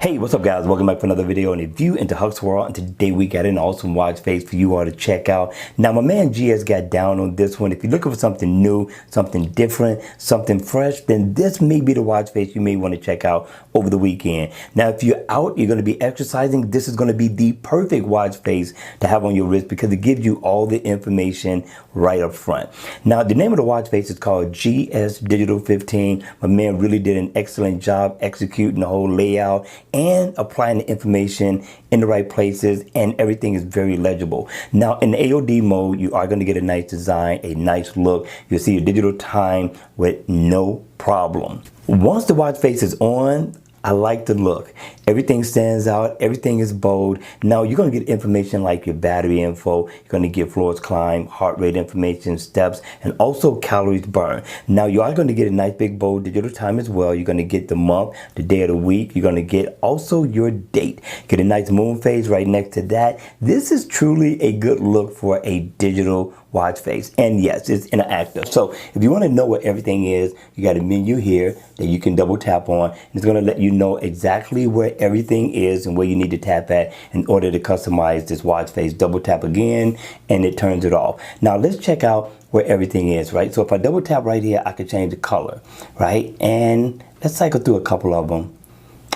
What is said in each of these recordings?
Hey, what's up guys? Welcome back for another video and a view into Huck's World, and today we got an awesome watch face for you all to check out. Now my man G has got down on this one. If you're looking for something new, something different, something fresh, then this may be the watch face you may want to check out over the weekend. Now if you're out, you're going to be exercising, this is going to be the perfect watch face to have on your wrist because it gives you all the information right up front. Now the name of the watch face is called GS Digital 15. My man really did an excellent job executing the whole layout and applying the information in the right places, and everything is very legible. Now in the AOD mode, you are going to get a nice design, a nice look. You'll see your digital time with no problem. Once the watch face is on, I like the look. Everything stands out, everything is bold. Now you're gonna get information like your battery info, you're gonna get floors climbed, heart rate information, steps, and also calories burned. Now you are gonna get a nice big bold digital time as well. You're gonna get the month, the day of the week. You're gonna get also your date. Get a nice moon phase right next to that. This is truly a good look for a digital watch face, and yes, it's interactive. So if you want to know what everything is, you got a menu here that you can double tap on, and it's going to let you know exactly where everything is and where you need to tap at in order to customize this watch face. Double tap again and it turns it off. Now let's check out where everything is, right? So if I double tap right here, I could change the color, right? And let's cycle through a couple of them.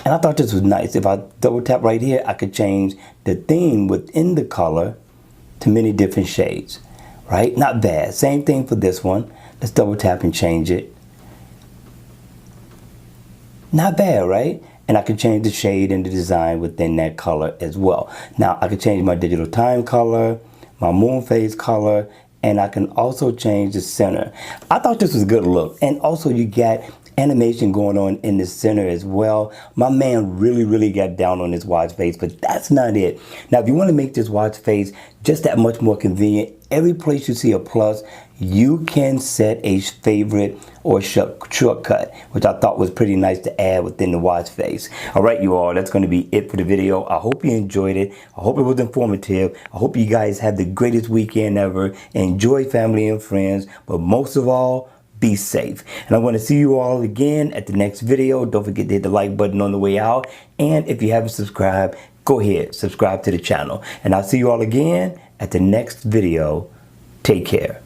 And I thought this was nice. If I double tap right here, I could change the theme within the color to many different shades. Right? Not bad. Same thing for this one. Let's double tap and change it. Not bad, right? And I can change the shade and the design within that color as well. Now I can change my digital time color, my moon phase color, and I can also change the center. I thought this was a good look. And also you got animation going on in the center as well. My man really got down on this watch face, but that's not it. Now if you want to make this watch face just that much more convenient, every place you see a plus, you can set a favorite or shortcut, which I thought was pretty nice to add within the watch face. All right, you all, that's going to be it for the video. I hope you enjoyed it. I hope it was informative. I hope you guys had the greatest weekend ever. Enjoy family and friends, but most of all, be safe. And I want to see you all again at the next video. Don't forget to hit the like button on the way out. And if you haven't subscribed, go ahead, subscribe to the channel. And I'll see you all again at the next video. Take care.